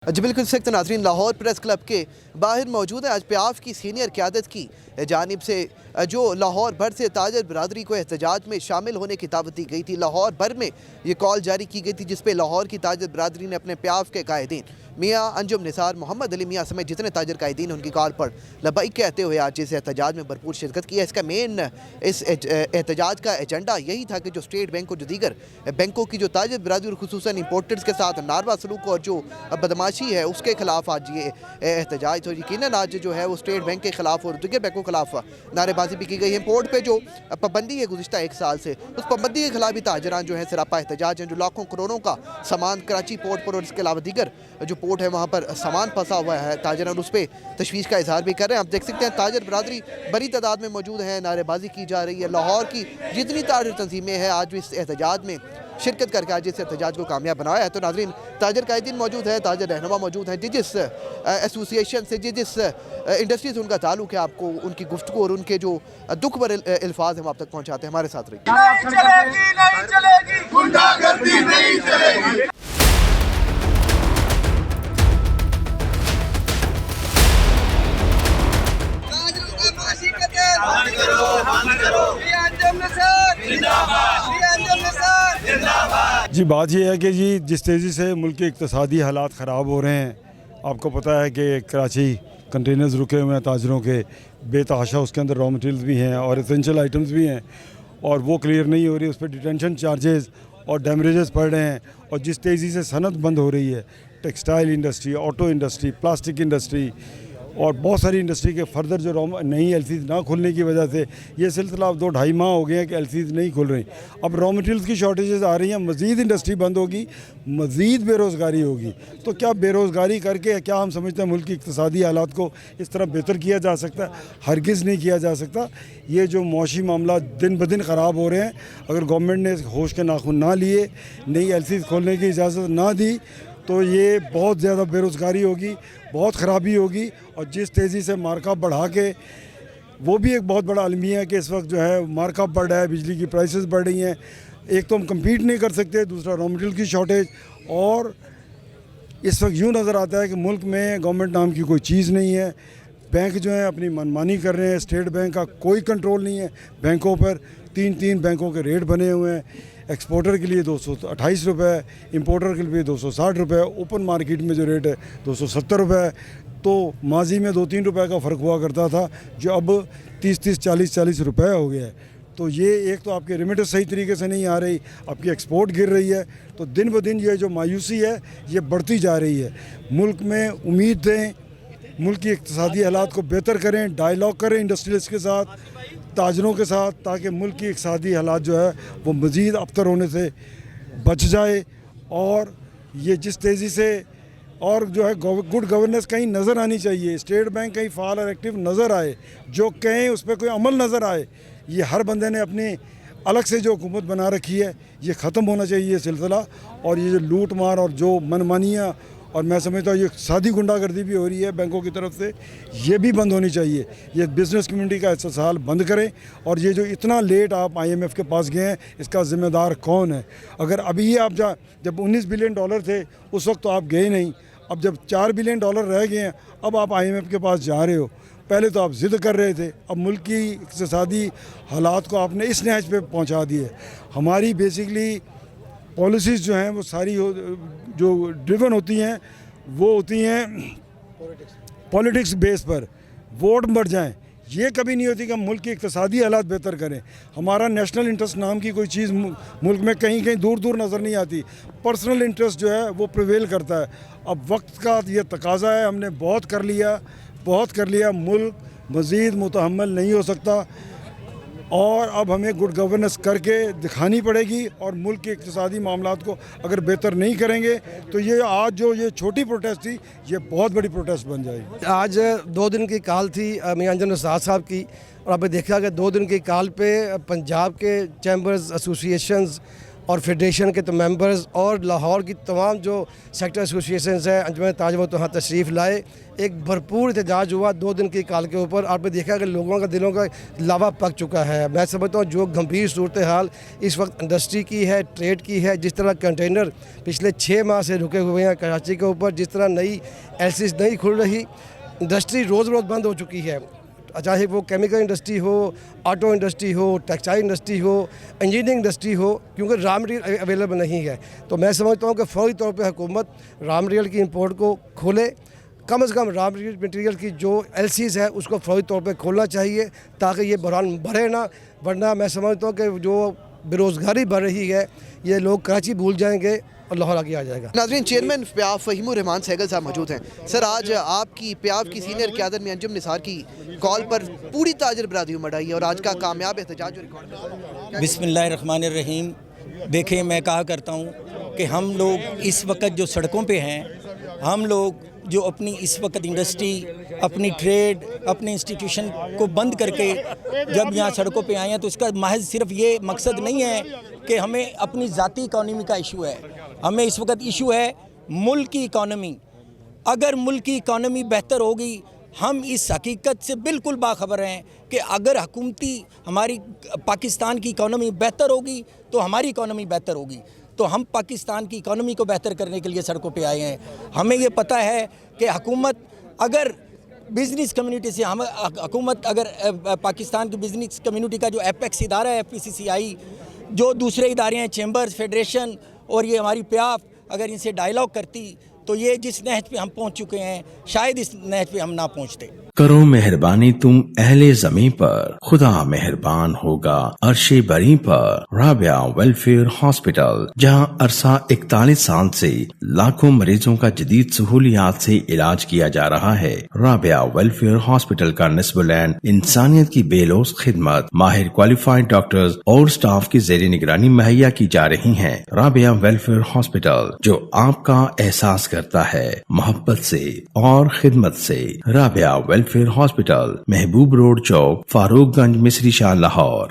जी बिल्कुल सख्त नाज़रीन, लाहौर प्रेस क्लब के बाहर मौजूद है। आज प्याफ की सीनियर क़यादत की जानिब से जो लाहौर भर से ताजर बरदरी को एहतजाज में शामिल होने की दावत दी गई थी। लाहौर भर में ये कॉल जारी की गई थी जिस पर लाहौर की ताजर बरदरी ने अपने प्याफ के कायदीन मियाँ अंजुम निसार, मोहम्मद अली मियाँ समेत जितने ताजर कायदीन उनकी कॉल पर लबैक कहते हुए आज इस एहतजाज में भरपूर शिरकत की है। इसका मेन इस एहतजाज का एजेंडा यही था कि जो स्टेट बैंक और जो दीगर बैंकों की जो ताजर बरदरी खुसूसन इम्पोर्टर्स के साथ नारवा सलूक और जो बदमाशी है उसके खिलाफ आज ये एहतजाज। तो यकीनन आज जो है वो स्टेट बैंक के खिलाफ और दीगर बैंकों के खिलाफ नारेबाजी भी की गई है। इम्पोर्ट पे जो पाबंदी है गुज़िश्ता एक साल से, उस पाबंदी के खिलाफ भी ताजरान जो है सरापा एहतजाज हैं। जो लाखों करोड़ों का सामान कराची पोर्ट पर और इसके अलावा दीगर जो पोर्ट है वहाँ पर सामान फंसा हुआ है, ताजरान उस पर तशवीश का इजहार भी कर रहे हैं। आप देख सकते हैं ताजर बरदरी बड़ी तादाद में मौजूद है, नारेबाजी की जा रही है। लाहौर की जितनी ताजर तंजीमें हैं आज इस एहतजाज में शिरकत करके आज इस एहतजाज को कामयाब बनाया है। तो नाज़रीन, ताजर कायदीन मौजूद है, ताजर रहनुमा मौजूद हैं, जिस एसोसिएशन से जिस इंडस्ट्री से उनका ताल्लुक है, आपको उनकी गुफ्तगू और उनके जो दुख भरे अल्फाज हैं वो आप तक पहुँचाते हैं। हमारे साथ रहिए। नहीं चलेगी, नहीं चलेगी, गुंडागर्दी नहीं चलेगी। जी बात यह है कि जी जिस तेज़ी से मुल्क के इक़्तिसादी हालात ख़राब हो रहे हैं, आपको पता है कि कराची कंटेनर्स रुके हुए हैं ताजरों के बेतहाशा, उसके अंदर रॉ मटेरियल्स भी हैं और एसेंशियल आइटम्स भी हैं और वो क्लियर नहीं हो रही, उस पर डिटेंशन चार्जेस और डैमरेजेस पड़ रहे हैं। और जिस तेज़ी से सनत बंद हो रही है, textile industry, auto industry, plastic industry और बहुत सारी इंडस्ट्री के फर्दर जो नई एलसीज ना खुलने की वजह से ये सिलसिला अब 2-2.5 माह हो गए हैं कि एलसीज नहीं खुल रही। अब रॉ मटेरियल्स की शॉर्टेजेस आ रही हैं, मज़ीद इंडस्ट्री बंद होगी, मज़ीद बेरोज़गारी होगी। तो क्या बेरोज़गारी करके क्या हम समझते हैं मुल्क की इक़्तिसादी हालात को इस तरह बेहतर किया जा सकता है? हरगिज़ नहीं किया जा सकता। ये जो मौशी मामला दिन ब दिन ख़राब हो रहे हैं, अगर गवर्नमेंट ने होश के नाखून ना लिए, नई एलसीज खोलने की इजाज़त ना दी तो ये बहुत ज़्यादा बेरोज़गारी होगी, बहुत ख़राबी होगी। और जिस तेज़ी से मार्कअप बढ़ा के, वो भी एक बहुत बड़ा अलमिया है कि इस वक्त जो है मार्कअप बढ़ रहा है, बिजली की प्राइसेस बढ़ रही हैं। एक तो हम कम्पीट नहीं कर सकते, दूसरा रॉ मटेरियल की शॉर्टेज, और इस वक्त यूँ नज़र आता है कि मुल्क में गवर्नमेंट नाम की कोई चीज़ नहीं है। बैंक जो है अपनी मनमानी कर रहे हैं, स्टेट बैंक का कोई कंट्रोल नहीं है बैंकों पर। 3 बैंकों के रेट बने हुए हैं, एक्सपोर्टर के लिए 228 रुपये, इम्पोर्टर के लिए 260 रुपये, ओपन मार्केट में जो रेट है 270 रुपये। तो माजी में 2-3 रुपये का फ़र्क हुआ करता था, जो अब 30-30, 40-40 रुपये हो गया है। तो ये एक तो आपके रेमिटेंस सही तरीके से नहीं आ रही, आपकी एक्सपोर्ट गिर रही है। तो दिन ब दिन ये जो मायूसी है ये बढ़ती जा रही है। मुल्क में उम्मीद दें, मुल्क की इक़्तिसादी हालात को बेहतर करें, डायलॉग करें इंडस्ट्रियलिस्ट के साथ, ताजरों के साथ, ताकि मुल्क की इक़्तिसादी हालात जो है वो मज़ीद अबतर होने से बच जाए। और ये जिस तेज़ी से और जो है गुड गवर्नेंस कहीं नज़र आनी चाहिए, स्टेट बैंक कहीं फ़ाल और एक्टिव नज़र आए, जो कहें उस पर कोई अमल नज़र आए। ये हर बंदे ने अपनी अलग से जो हुकूमत बना रखी है ये ख़त्म होना चाहिए सिलसिला। और ये जो लूट मार और जो मनमानियाँ, और मैं समझता हूँ ये सादी गुंडागर्दी भी हो रही है बैंकों की तरफ से, ये भी बंद होनी चाहिए। ये बिज़नेस कम्युनिटी का इस्तेसाल बंद करें। और ये जो इतना लेट आप IMF के पास गए हैं, इसका ज़िम्मेदार कौन है? अगर अभी ये आप जब $19 बिलियन थे उस वक्त तो आप गए नहीं, अब जब $4 बिलियन रह गए हैं अब आप IMF के पास जा रहे हो। पहले तो आप ज़िद कर रहे थे, अब मुल्क की इक़्तिसादी हालात को आपने इस नहज पे पहुँचा दिए। हमारी बेसिकली पॉलिसीज़ जो हैं वो सारी जो ड्रिवन होती हैं वो होती हैं पॉलिटिक्स बेस पर, वोट बढ़ जाएं। ये कभी नहीं होती कि हम मुल्क की इक़्तिसादी हालात बेहतर करें। हमारा नेशनल इंटरेस्ट नाम की कोई चीज़ मुल्क में कहीं कहीं दूर दूर नज़र नहीं आती, पर्सनल इंटरेस्ट जो है वो प्रिवेल करता है। अब वक्त का ये तकाजा है, हमने बहुत कर लिया, मुल्क मज़ीद मुतहम्मल नहीं हो सकता। और अब हमें गुड गवर्नेंस करके दिखानी पड़ेगी। और मुल्क के इक़्तिसादी मामलात को अगर बेहतर नहीं करेंगे तो ये आज जो ये छोटी प्रोटेस्ट थी ये बहुत बड़ी प्रोटेस्ट बन जाएगी। आज 2 दिन की कॉल थी मियां अंजुम निसार साहब की, और आपने देखा कि 2 दिन की कॉल पे पंजाब के चैम्बर्स, एसोसिएशंस और फेडरेशन के तो मेंबर्स और लाहौर की तमाम जो सेक्टर एसोसिएशंस हैं, अंजुमन ताजरों तो यहाँ तशरीफ़ लाए। एक भरपूर एहतजाज हुआ 2 दिन की काल के ऊपर। आपने देखा कि लोगों का दिलों का लावा पक चुका है। मैं समझता हूँ जो गंभीर सूरत हाल इस वक्त इंडस्ट्री की है, ट्रेड की है, जिस तरह कंटेनर पिछले 6 माह से रुके हुए हैं कराची के ऊपर, जिस तरह नई एलसीज नहीं खुल रही, इंडस्ट्री रोज़ रोज़ बंद हो चुकी है। चाहे वो केमिकल इंडस्ट्री हो, ऑटो इंडस्ट्री हो, टेक्सटाइल इंडस्ट्री हो, इंजीनियरिंग इंडस्ट्री हो, क्योंकि रॉ मटेरियल अवेलेबल नहीं है। तो मैं समझता हूँ कि फौरी तौर पे हुकूमत रॉ मटेरियल की इंपोर्ट को खोले। कम से कम रॉ मटेरियल की जो एलसीज है उसको फौरी तौर पे खोलना चाहिए ताकि ये बहरान बढ़े ना, वरना मैं समझता हूँ कि जो बेरोज़गारी बढ़ रही है ये लोग कराची भूल जाएंगे और लाहौर आगे आ जाएगा। नाज़रीन, चेयरमैन प्याफ फ़हीमुर रहमान सहगल साहब मौजूद हैं। सर, आज आपकी प्याफ की सीनियर क़यादत में अंजुम निसार की कॉल पर पूरी ताजर बरादरी उमड़ आई है और आज का कामयाब एहतजाज जो रिकॉर्ड। बिस्मिल्लाहिर्रहमानिर्रहीम। देखिए, मैं कहा करता हूँ कि हम लोग इस वक्त जो सड़कों पे हैं, हम लोग जो अपनी इस वक्त इंडस्ट्री, अपनी ट्रेड, अपने इंस्टीट्यूशन को बंद करके जब यहाँ सड़कों पे आए हैं तो इसका महज सिर्फ ये मकसद नहीं है कि हमें अपनी ज़ाती इकॉनमी का इशू है। हमें इस वक्त इशू है मुल्क की इकॉनमी। अगर मुल्क की इकॉनमी बेहतर होगी, हम इस हकीकत से बिल्कुल बाखबर हैं कि अगर हुकूमती हमारी पाकिस्तान की इकॉनमी बेहतर होगी तो हमारी इकॉनमी बेहतर होगी। तो हम पाकिस्तान की इकॉनमी को बेहतर करने के लिए सड़कों पे आए हैं। हमें ये पता है कि हुकूमत अगर बिज़नेस कम्युनिटी से हुकूमत अगर पाकिस्तान की बिज़नेस कम्युनिटी का जो एपेक्स इदारा है FPCCI, जो दूसरे इदारे हैं चैम्बर्स, फेडरेशन और ये हमारी प्याफ, अगर इनसे डायलॉग करती तो ये जिस नहज पे हम पहुंच चुके हैं शायद इस नहज पे हम ना पहुंचते। करो मेहरबानी तुम अहले ज़मीं पर, खुदा मेहरबान होगा अर्शे बरी पर। राबिया वेलफेयर हॉस्पिटल, जहां अरसा 41 साल से लाखों मरीजों का जदीद सहूलियात से इलाज किया जा रहा है। राबिया वेलफेयर हॉस्पिटल का निस्बुलैन इंसानियत की बेलोस खिदमत, माहिर क्वालिफाइड डॉक्टर्स और स्टाफ की ज़ेर निगरानी मुहैया की जा रही है। राबिया वेलफेयर हॉस्पिटल जो आपका एहसास करता है मोहब्बत से और खिदमत से। राबिया वेलफेयर हॉस्पिटल, महबूब रोड चौक, फारूकगंज, मिस्री शाह, लाहौर।